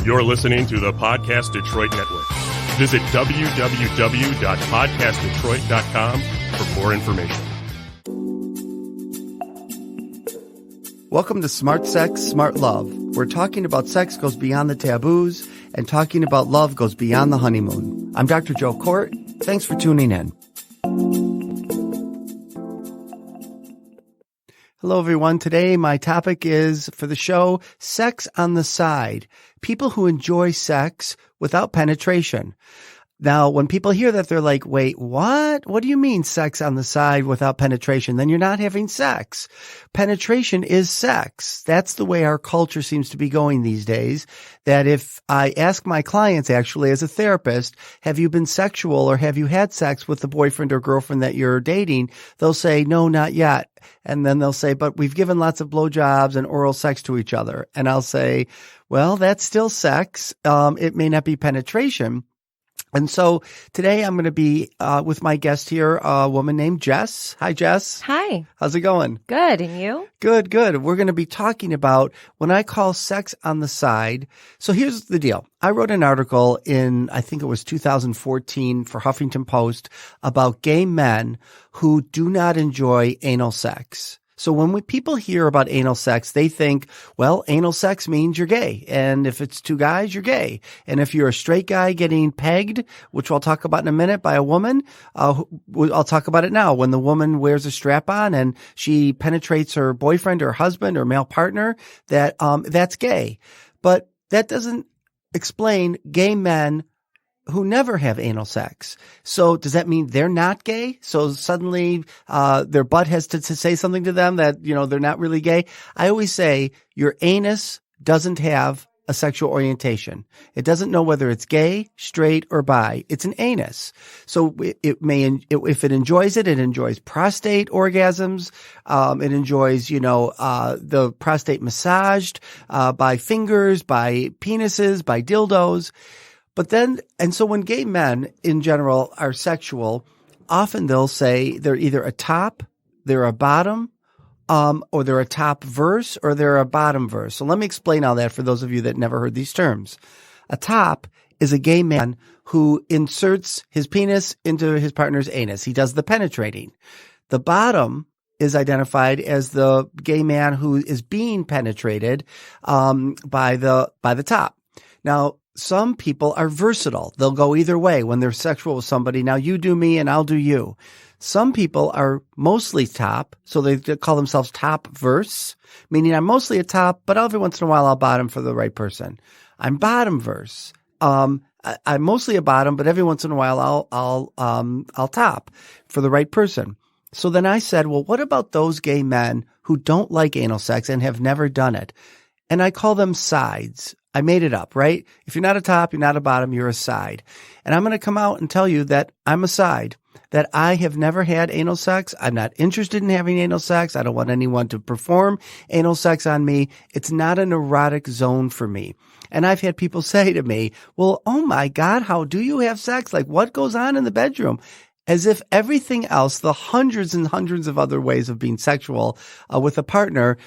You're listening to the Podcast Detroit Network. Visit www.podcastdetroit.com for more information. Welcome to Smart Sex, Smart Love. We're talking about sex goes beyond the taboos, and talking about love goes beyond the honeymoon. I'm Dr. Joe Court. Thanks for tuning in. Hello, everyone. Today, my topic is, for the show, sex on the side. People who enjoy sex without penetration. Now, when people hear that, they're like, wait, what? What do you mean sex on the side without penetration? Then you're not having sex. Penetration is sex. That's the way our culture seems to be going these days. That if I ask my clients, actually, as a therapist, have you been sexual or have you had sex with the boyfriend or girlfriend that you're dating? They'll say, no, not yet. And then they'll say, but we've given lots of blowjobs and oral sex to each other. And I'll say, well, that's still sex. It may not be penetration. And so today I'm going to be with my guest here, a woman named Jess. Hi, Jess. Hi. How's it going? Good. And you? Good, good. We're going to be talking about when I call sex on the side. So here's the deal. I wrote an article in, I think it was 2014 for Huffington Post about gay men who do not enjoy anal sex. So when people hear about anal sex, they think, well, anal sex means you're gay. And if it's two guys, you're gay. And if you're a straight guy getting pegged, which I'll talk about in a minute, by a woman, I'll talk about it now. When the woman wears a strap on and she penetrates her boyfriend or husband or male partner, that's gay. But that doesn't explain gay men who never have anal sex. So does that mean they're not gay? So suddenly their butt has to say something to them that, you know, they're not really gay? I always say your anus doesn't have a sexual orientation. It doesn't know whether it's gay, straight, or bi. It's an anus. So if it enjoys it, it enjoys prostate orgasms. It enjoys, the prostate massaged by fingers, by penises, by dildos. But then, and so when gay men in general are sexual, often they'll say they're either a top, they're a bottom, or they're a top verse, or they're a bottom verse. So let me explain all that for those of you that never heard these terms. A top is a gay man who inserts his penis into his partner's anus. He does the penetrating. The bottom is identified as the gay man who is being penetrated by the top. Now, some people are versatile. They'll go either way when they're sexual with somebody. Now you do me and I'll do you. Some people are mostly top, so they call themselves top verse, meaning I'm mostly a top, but every once in a while I'll bottom for the right person. I'm bottom verse. I'm mostly a bottom, but every once in a while I'll top for the right person. So then I said, well, what about those gay men who don't like anal sex and have never done it? And I call them sides. I made it up, right? If you're not a top, you're not a bottom, you're a side. And I'm going to come out and tell you that I'm a side, that I have never had anal sex. I'm not interested in having anal sex. I don't want anyone to perform anal sex on me. It's not an erotic zone for me. And I've had people say to me, well, oh my God, how do you have sex? Like, what goes on in the bedroom? As if everything else, the hundreds and hundreds of other ways of being sexual with a partner,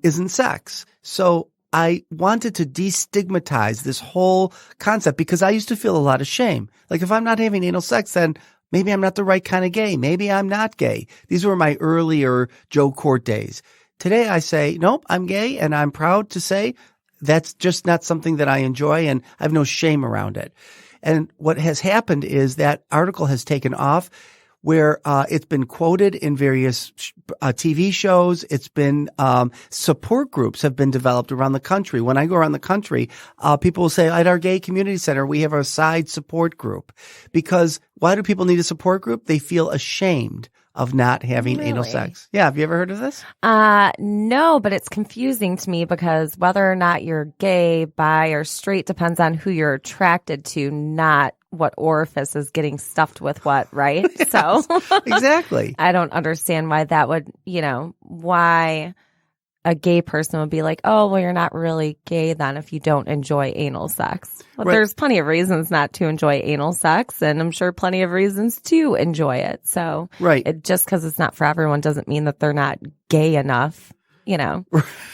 isn't sex. So I wanted to destigmatize this whole concept because I used to feel a lot of shame. Like if I'm not having anal sex, then maybe I'm not the right kind of gay. Maybe I'm not gay. These were my earlier Joe Court days. Today I say, nope, I'm gay, and I'm proud to say that's just not something that I enjoy, and I have no shame around it. And what has happened is that article has taken off where it's been quoted in various TV shows. It's been support groups have been developed around the country. When I go around the country, people will say, at our gay community center, we have a side support group. Because why do people need a support group? They feel ashamed of not having anal sex. Yeah. Have you ever heard of this? No, but it's confusing to me because whether or not you're gay, bi, or straight depends on who you're attracted to, not what orifice is getting stuffed with what, right? Yes, so exactly. I don't understand why that would, why a gay person would be like, oh, well, you're not really gay then if you don't enjoy anal sex. Well, Right. There's plenty of reasons not to enjoy anal sex, and I'm sure plenty of reasons to enjoy it. So Right. just because it's not for everyone doesn't mean that they're not gay enough.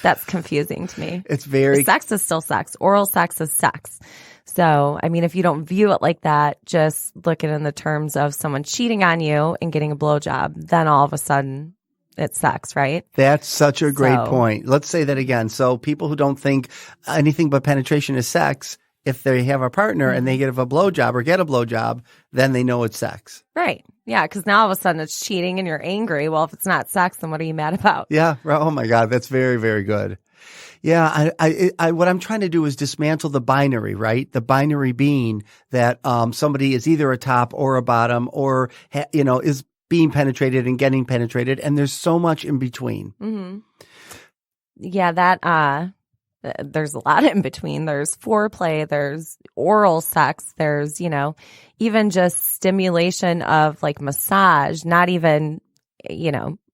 that's confusing to me. It's very Sex is still sex. Oral sex is sex. So, I mean, if you don't view it like that, just look at it in the terms of someone cheating on you and getting a blowjob, then all of a sudden it's sex, right? That's such a great point. Let's say that again. So people who don't think anything but penetration is sex, if they have a partner and they get a blowjob or get a blowjob, then they know it's sex. Right. Yeah, because now all of a sudden it's cheating and you're angry. Well, if it's not sex, then what are you mad about? Yeah. Oh my God. That's very, very good. Yeah. I what I'm trying to do is dismantle the binary, right? The binary being that somebody is either a top or a bottom or, is being penetrated and getting penetrated. And there's so much in between. Mm-hmm. Yeah, there's a lot in between. There's foreplay, there's oral sex, there's, even just stimulation of like massage, not even,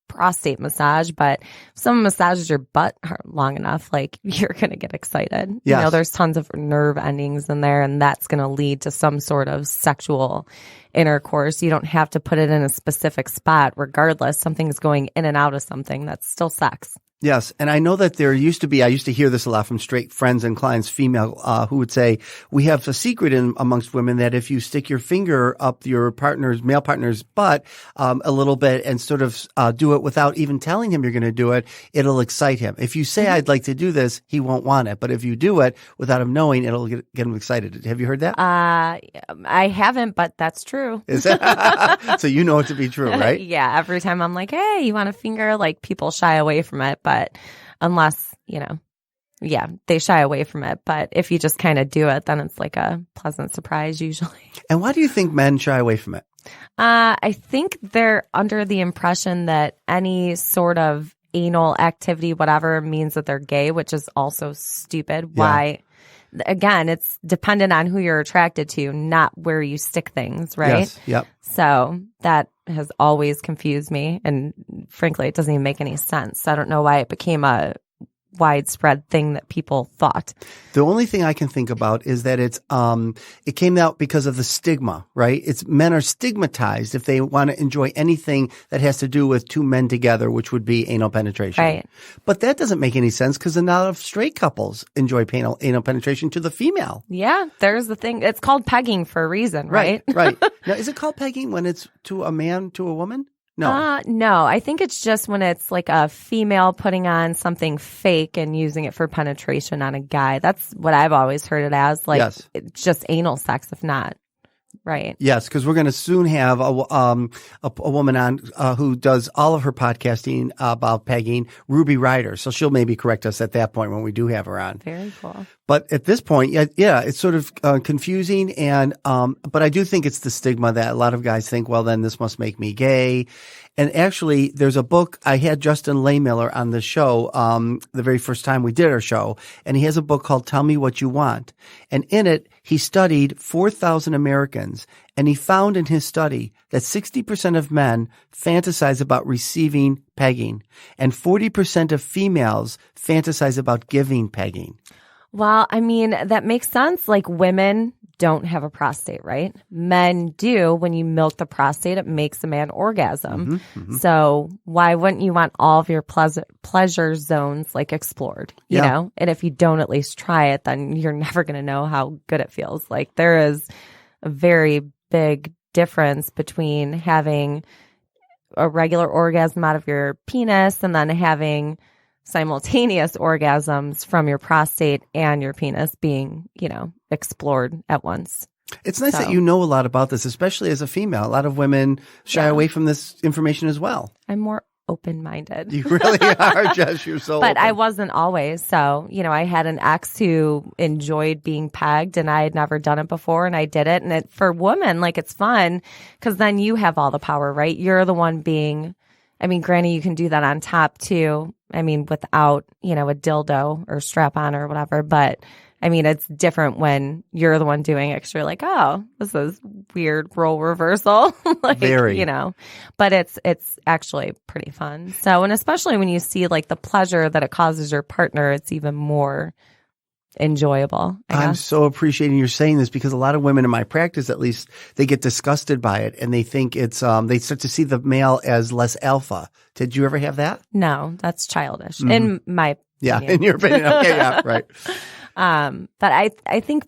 prostate massage, but if someone massages your butt long enough, like you're going to get excited. Yes. There's tons of nerve endings in there, and that's going to lead to some sort of sexual intercourse. You don't have to put it in a specific spot. Regardless, something's going in and out of something. That's still sex. Yes. And I know that I used to hear this a lot from straight friends and clients, female, who would say, we have a secret amongst women that if you stick your finger up your male partner's butt, a little bit and sort of, do it without even telling him you're going to do it, it'll excite him. If you say, I'd like to do this, he won't want it. But if you do it without him knowing, it'll get him excited. Have you heard that? I haven't, but that's true. Is it? So you know it to be true, right? Yeah. Every time I'm like, hey, you want a finger? Like people shy away from it. But unless, they shy away from it. But if you just kind of do it, then it's like a pleasant surprise usually. And why do you think men shy away from it? I think they're under the impression that any sort of anal activity, whatever, means that they're gay, which is also stupid. Yeah. Why? Again, it's dependent on who you're attracted to, not where you stick things, right? Yes. Yep. So that has always confused me. And frankly, it doesn't even make any sense. I don't know why it became a widespread thing that people thought. The only thing I can think about is that it came out because of the stigma, right? Men are stigmatized if they want to enjoy anything that has to do with two men together, which would be anal penetration. Right. But that doesn't make any sense because a lot of straight couples enjoy anal penetration to the female. Yeah, there's the thing. It's called pegging for a reason, right? Right. Now, is it called pegging when it's to a man to a woman? No. No, I think it's just when it's like a female putting on something fake and using it for penetration on a guy. That's what I've always heard it as. Like, yes. It's just anal sex, if not. Right. Yes, because we're going to soon have a woman on who does all of her podcasting about pegging, Ruby Ryder. So she'll maybe correct us at that point when we do have her on. Very cool. But at this point, yeah, it's sort of confusing, and but I do think it's the stigma that a lot of guys think, well, then this must make me gay. And actually, there's a book. I had Justin Laymiller on the show the very first time we did our show, and he has a book called Tell Me What You Want. And in it, he studied 4,000 Americans, and he found in his study that 60% of men fantasize about receiving pegging, and 40% of females fantasize about giving pegging. Well, I mean, that makes sense. Like women don't have a prostate, right? Men do. When you milk the prostate, it makes a man orgasm. Mm-hmm, mm-hmm. So why wouldn't you want all of your pleasure zones like explored, you know? And if you don't at least try it, then you're never going to know how good it feels. Like there is a very big difference between having a regular orgasm out of your penis and then having simultaneous orgasms from your prostate and your penis being, explored at once. It's nice that you know a lot about this, especially as a female. A lot of women shy away from this information as well. I'm more open-minded. You really are, Jess. You're so But open. I wasn't always. So, I had an ex who enjoyed being pegged and I had never done it before and I did it. And for women, it's fun because then you have all the power, right? You're the one being, granted, you can do that on top too. Without, a dildo or strap on or whatever. But it's different when you're the one doing it because you're like, oh, this is weird role reversal. Very. But it's actually pretty fun. So, and especially when you see the pleasure that it causes your partner, it's even more enjoyable, I I'm guess. so appreciating you saying this because a lot of women in my practice, at least, they get disgusted by it and they think it's, they start to see the male as less alpha. Did you ever have that? No, that's childish in my Yeah. opinion. In your opinion. Okay. Yeah. Right. But I think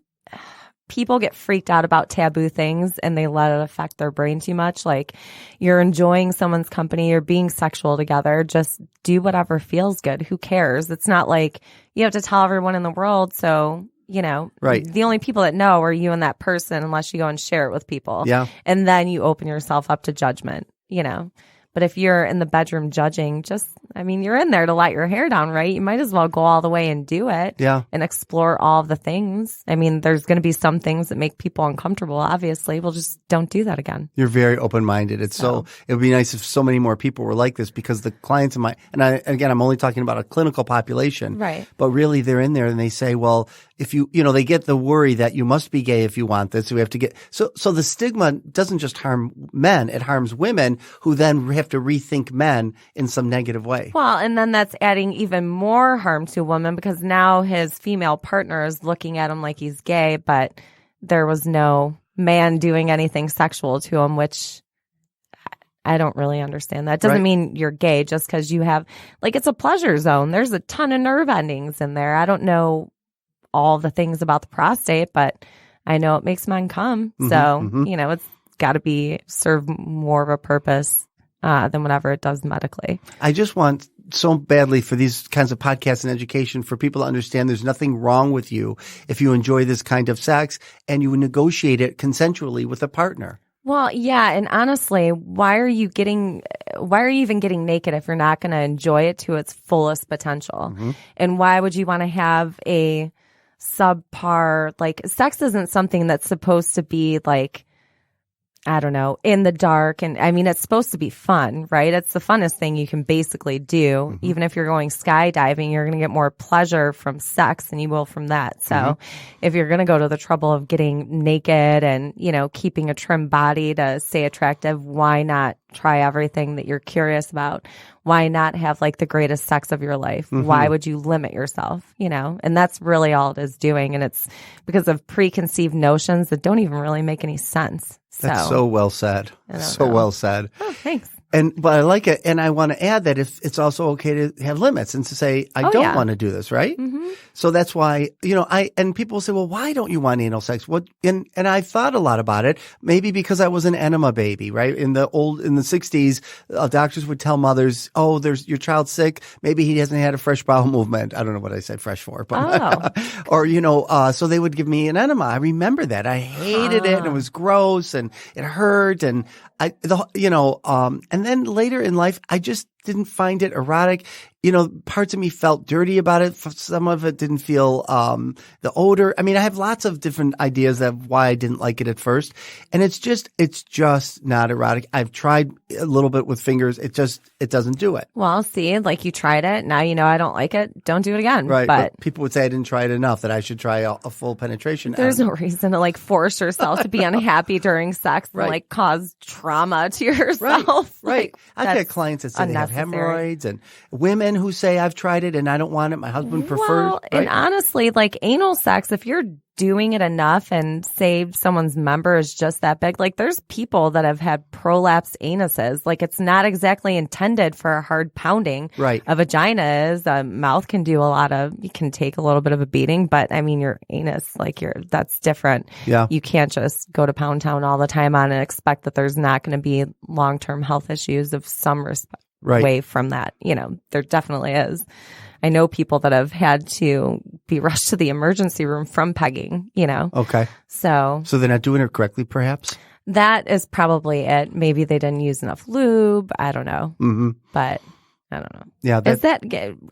people get freaked out about taboo things and they let it affect their brain too much. Like, you're enjoying someone's company, you're being sexual together, just do whatever feels good. Who cares? It's not like you have to tell everyone in the world. So, Right. the only people that know are you and that person, unless you go and share it with people. Yeah. And then you open yourself up to judgment, But if you're in the bedroom judging, you're in there to let your hair down, right? You might as well go all the way and do it. Yeah. And explore all of the things. There's going to be some things that make people uncomfortable, obviously. We'll just don't do that again. You're very open-minded. It would be nice if so many more people were like this because the clients again, I'm only talking about a clinical population. Right. But really they're in there and they say, well, if they get the worry that you must be gay if you want this. So we have to get, so the stigma doesn't just harm men, it harms women who then have to rethink men in some negative way. Well, and then that's adding even more harm to a woman because now his female partner is looking at him like he's gay, but there was no man doing anything sexual to him, which I don't really understand. That doesn't mean you're gay just because you have, it's a pleasure zone. There's a ton of nerve endings in there. I don't know all the things about the prostate, but I know it makes men come. So, it's got to be serve more of a purpose than whatever it does medically. I just want so badly for these kinds of podcasts and education for people to understand there's nothing wrong with you if you enjoy this kind of sex and you negotiate it consensually with a partner. Well, yeah. And honestly, why are you even getting naked if you're not going to enjoy it to its fullest potential? And why would you want to have a subpar, sex isn't something that's supposed to be I don't know, in the dark. And it's supposed to be fun, right? It's the funnest thing you can basically do. Even if you're going skydiving, you're going to get more pleasure from sex than you will from that. So if you're going to go to the trouble of getting naked and, keeping a trim body to stay attractive, why not try everything that you're curious about? Why not have the greatest sex of your life? Why would you limit yourself? And that's really all it is doing. And it's because of preconceived notions that don't even really make any sense. That's so well said. So well said. Oh, thanks. But I like it. And I want to add that if it's also okay to have limits and to say, I don't want to do this, right? So that's why, and people say, well, why don't you want anal sex? And I've thought a lot about it, maybe because I was an enema baby, right? In the 60s, doctors would tell mothers, oh, your child's sick. Maybe he hasn't had a fresh bowel movement. I don't know what I said fresh for, but, or, so they would give me an enema. I remember that. I hated it and it was gross and it hurt. And and then later in life, I just didn't find it erotic. Parts of me felt dirty about it. Some of it didn't feel the odor. I have lots of different ideas of why I didn't like it at first. And it's just not erotic. I've tried a little bit with fingers. It doesn't do it. Well, see, you tried it. Now I don't like it. Don't do it again. Right. But people would say I didn't try it enough, that I should try a full penetration. There's no reason to force yourself to be unhappy during sex and cause trauma to yourself. Right. I've got clients that say they have hemorrhoids and women who say I've tried it and I don't want it. My husband prefers. Right? And honestly, anal sex, if you're doing it enough and say someone's member is just that big, there's people that have had prolapsed anuses. It's not exactly intended for a hard pounding. Right. A vagina is. A mouth can do you can take a little bit of a beating, but your anus, that's different. Yeah. You can't just go to Pound Town all the time on and expect that there's not going to be long-term health issues of some respect. Way from that. There definitely is. I know people that have had to be rushed to the emergency room from pegging, Okay. So they're not doing it correctly, perhaps? That is probably it. Maybe they didn't use enough lube. I don't know. But I don't know. Yeah. Is that,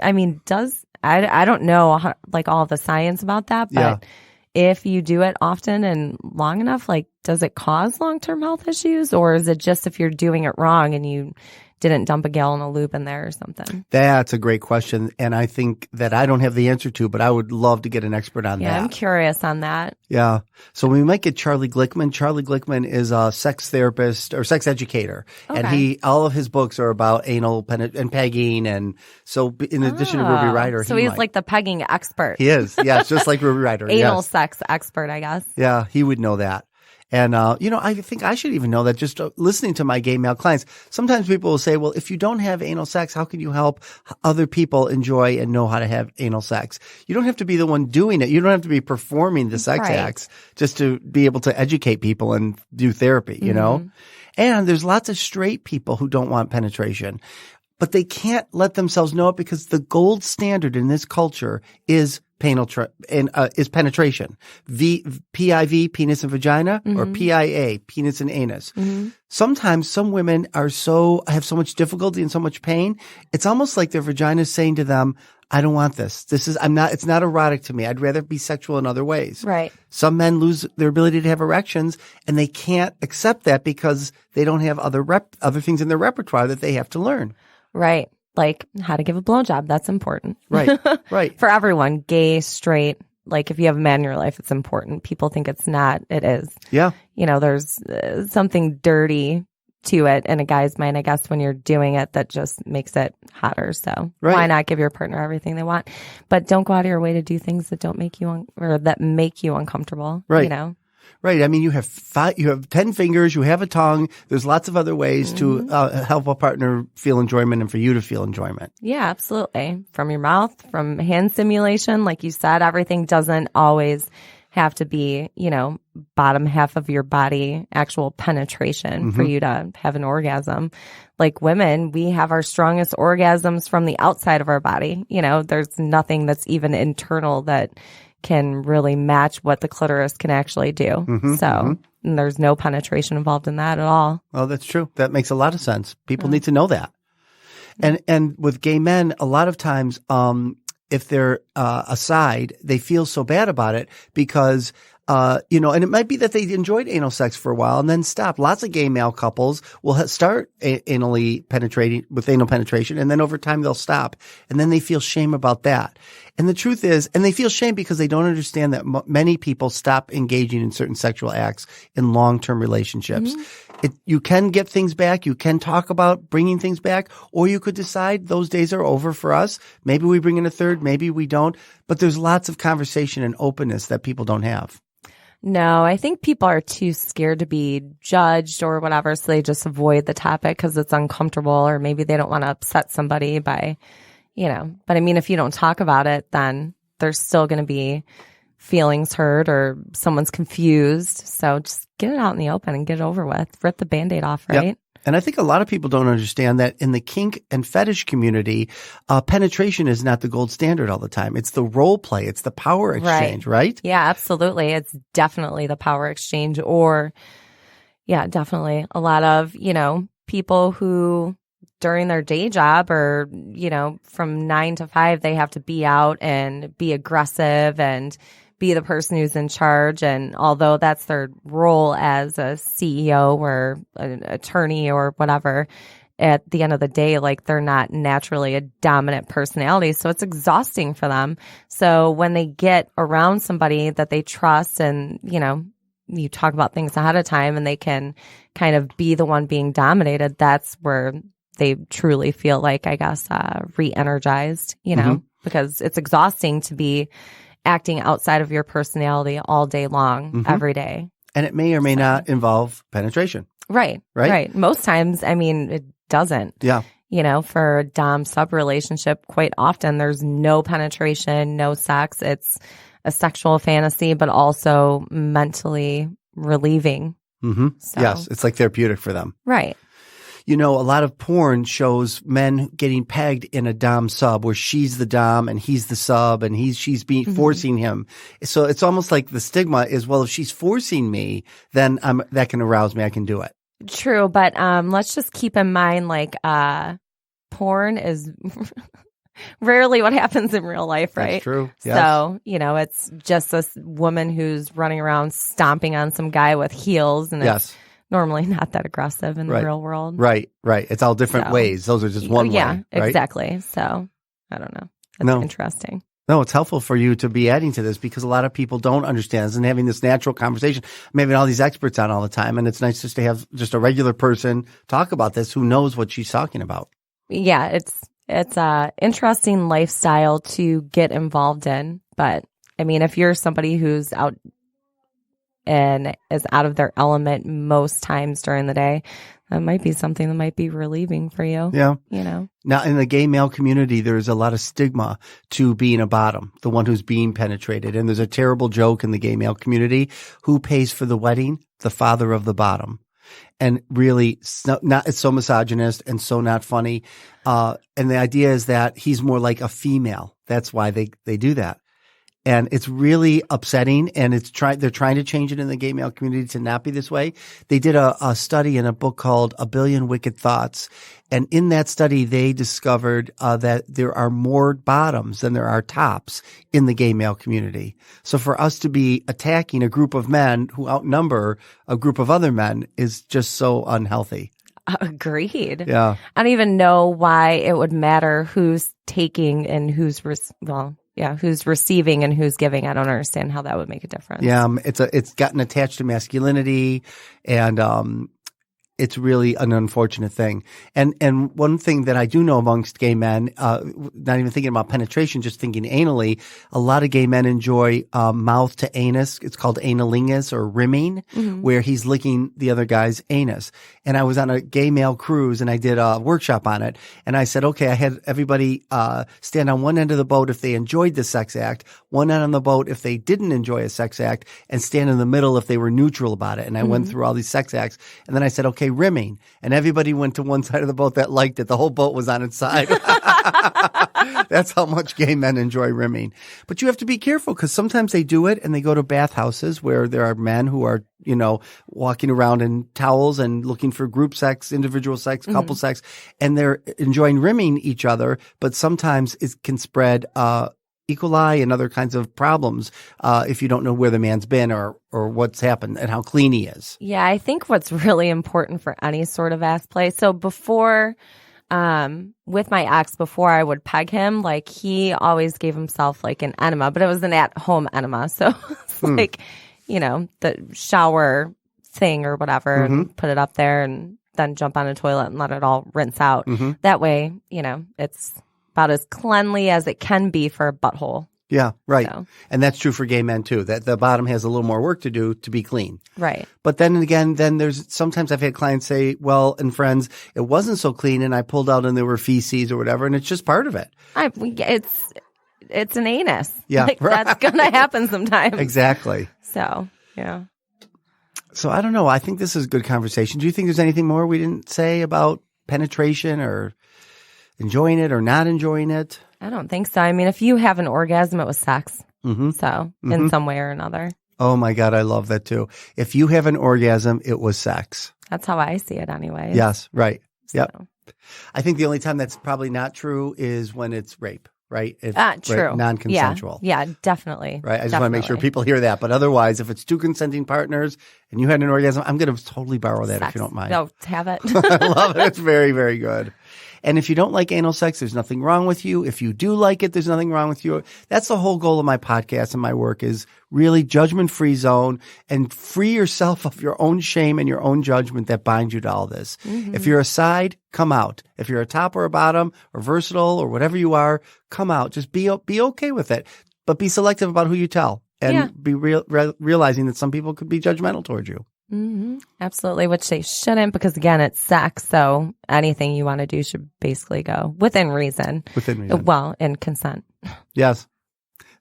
I don't know all the science about that, but if you do it often and long enough, does it cause long-term health issues, or is it just if you're doing it wrong and you didn't dump a gallon of lube in there or something. That's a great question. And I think that I don't have the answer to, but I would love to get an expert on that. Yeah, I'm curious on that. Yeah. So we might get Charlie Glickman. Charlie Glickman is a sex therapist or sex educator. Okay. And all of his books are about anal and pegging. And so in addition to Ruby Ryder, so he's like the pegging expert. He is. Yeah. It's just like Ruby Ryder. Anal sex expert, I guess. Yeah. He would know that. And, I think I should even know that just listening to my gay male clients. Sometimes people will say, well, if you don't have anal sex, how can you help other people enjoy and know how to have anal sex? You don't have to be the one doing it. You don't have to be performing the sex acts just to be able to educate people and do therapy, you know? And there's lots of straight people who don't want penetration, but they can't let themselves know it because the gold standard in this culture is penetration. PIV, penis and vagina, or PIA, penis and anus. Sometimes some women have so much difficulty and so much pain. It's almost like their vagina is saying to them, I don't want this. It's not erotic to me. I'd rather be sexual in other ways. Right. Some men lose their ability to have erections and they can't accept that because they don't have other things in their repertoire that they have to learn. Right. Like how to give a blowjob. That's important. Right. Right. For everyone, gay, straight. Like if you have a man in your life, it's important. People think it's not. It is. Yeah. There's something dirty to it in a guy's mind, I guess, when you're doing it that just makes it hotter. So why not give your partner everything they want? But don't go out of your way to do things that don't make you that make you uncomfortable. Right. Right. I mean, you have 10 fingers, you have a tongue. There's lots of other ways to help a partner feel enjoyment and for you to feel enjoyment. Yeah, absolutely. From your mouth, from hand stimulation, like you said, everything doesn't always have to be, bottom half of your body, actual penetration for you to have an orgasm. Like women, we have our strongest orgasms from the outside of our body. There's nothing that's even internal that can really match what the clitoris can actually do. And there's no penetration involved in that at all. Well, that's true. That makes a lot of sense. People need to know that. And with gay men, a lot of times, if they're aside, they feel so bad about it because and it might be that they enjoyed anal sex for a while and then stop. Lots of gay male couples will start anally penetrating with anal penetration, and then over time they'll stop, and then they feel shame about that. And the truth is, and they feel shame because they don't understand that many people stop engaging in certain sexual acts in long-term relationships. You can get things back. You can talk about bringing things back, or you could decide those days are over for us. Maybe we bring in a third, maybe we don't. But there's lots of conversation and openness that people don't have. No, I think people are too scared to be judged or whatever, so they just avoid the topic because it's uncomfortable, or maybe they don't want to upset somebody by, But I mean, if you don't talk about it, then there's still going to be feelings hurt or someone's confused. So just get it out in the open and get it over with. Rip the Band-Aid off, right? Yep. And I think a lot of people don't understand that in the kink and fetish community, penetration is not the gold standard all the time. It's the role play. It's the power exchange, right? Yeah, absolutely. It's definitely the power exchange, or definitely a lot of, people who during their day job or, from 9 to 5, they have to be out and be aggressive and be the person who's in charge. And although that's their role as a CEO or an attorney or whatever, at the end of the day, like they're not naturally a dominant personality. So it's exhausting for them. So when they get around somebody that they trust and, you talk about things ahead of time and they can kind of be the one being dominated, that's where they truly feel like, I guess, re-energized, because it's exhausting to be acting outside of your Personality all day long, every day. And it may or may not involve penetration. Right. Most times, I mean, it doesn't. Yeah. For a dom-sub relationship, quite often there's no penetration, no sex. It's a sexual fantasy, but also mentally relieving. So, yes, it's like therapeutic for them. Right. A lot of porn shows men getting pegged in a dom sub where she's the dom and he's the sub and she's forcing him. So it's almost like the stigma is, well, if she's forcing me, then that can arouse me. I can do it. True. But let's just keep in mind, like, porn is rarely what happens in real life, right? That's true. Yes. So, it's just this woman who's running around stomping on some guy with heels, and it's normally not that aggressive in the real world. Right. It's all different ways. Those are just one way. Yeah, right? exactly. So I don't know. That's interesting. No, it's helpful for you to be adding to this because a lot of people don't understand this and having this natural conversation. I'm having all these experts on all the time, and it's nice just to have just a regular person talk about this who knows what she's talking about. Yeah, it's a interesting lifestyle to get involved in. But I mean, if you're somebody who's out and is out of their element most times during the day, that might be something that might be relieving for you. Yeah. You know, now in the gay male community, there's a lot of stigma to being a bottom, the one who's being penetrated. And there's a terrible joke in the gay male community. Who pays for the wedding? The father of the bottom. And really, it's so misogynist and so not funny. And the idea is that he's more like a female. That's why they do that. And it's really upsetting, and they're trying to change it in the gay male community to not be this way. They did a study in a book called A Billion Wicked Thoughts. And in that study, they discovered that there are more bottoms than there are tops in the gay male community. So for us to be attacking a group of men who outnumber a group of other men is just so unhealthy. Agreed. Yeah. I don't even know why it would matter who's taking and who's receiving and who's giving. I don't understand how that would make a difference. Yeah, it's gotten attached to masculinity, and it's really an unfortunate thing. And one thing that I do know amongst gay men, not even thinking about penetration, just thinking anally, a lot of gay men enjoy mouth to anus. It's called analingus or rimming, where he's licking the other guy's anus. And I was on a gay male cruise, and I did a workshop on it. And I said, okay, I had everybody stand on one end of the boat if they enjoyed the sex act, one end on the boat if they didn't enjoy a sex act, and stand in the middle if they were neutral about it. And I went through all these sex acts. And then I said, okay, rimming. And everybody went to one side of the boat that liked it. The whole boat was on its side. That's how much gay men enjoy rimming. But you have to be careful because sometimes they do it and they go to bathhouses where there are men who are, walking around in towels and looking for group sex, individual sex, couple sex, and they're enjoying rimming each other. But sometimes it can spread E. coli and other kinds of problems if you don't know where the man's been or what's happened and how clean he is. Yeah, I think what's really important for any sort of ass play. So before, with my ex, before I would peg him, like he always gave himself like an enema, but it was an at-home enema. So it's like, the shower thing or whatever, and put it up there and then jump on a toilet and let it all rinse out. That way, it's about as cleanly as it can be for a butthole. Yeah, right. So. And that's true for gay men too, that the bottom has a little more work to do to be clean. Right. But then again, sometimes I've had clients say, well, and friends, it wasn't so clean and I pulled out and there were feces or whatever, and it's just part of it. It's an anus. Yeah. That's going to happen sometimes. Exactly. So, yeah. So I don't know. I think this is a good conversation. Do you think there's anything more we didn't say about penetration or enjoying it or not enjoying it? I don't think so. I mean, if you have an orgasm, it was sex. So in some way or another. Oh my God, I love that too. If you have an orgasm, it was sex. That's how I see it anyway. Yes, right. Yep. So. I think the only time that's probably not true is when it's rape, right? True. Right, non-consensual. Yeah, definitely. Right. I just want to make sure people hear that. But otherwise, if it's two consenting partners and you had an orgasm, I'm going to totally borrow that if you don't mind. No, have it. I love it. It's very, very good. And if you don't like anal sex, there's nothing wrong with you. If you do like it, there's nothing wrong with you. That's the whole goal of my podcast and my work is really judgment-free zone and free yourself of your own shame and your own judgment that binds you to all this. If you're a side, come out. If you're a top or a bottom or versatile or whatever you are, come out. Just be okay with it, but be selective about who you tell and be realizing that some people could be judgmental towards you. Absolutely, which they shouldn't because, again, it's sex. So anything you want to do should basically go within reason. Within reason. Well, and consent. Yes.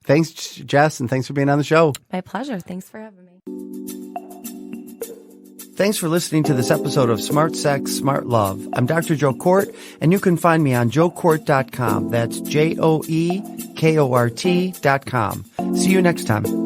Thanks, Jess, and thanks for being on the show. My pleasure. Thanks for having me. Thanks for listening to this episode of Smart Sex, Smart Love. I'm Dr. Joe Kort, and you can find me on joekort.com. That's JOEKORT.com. See you next time.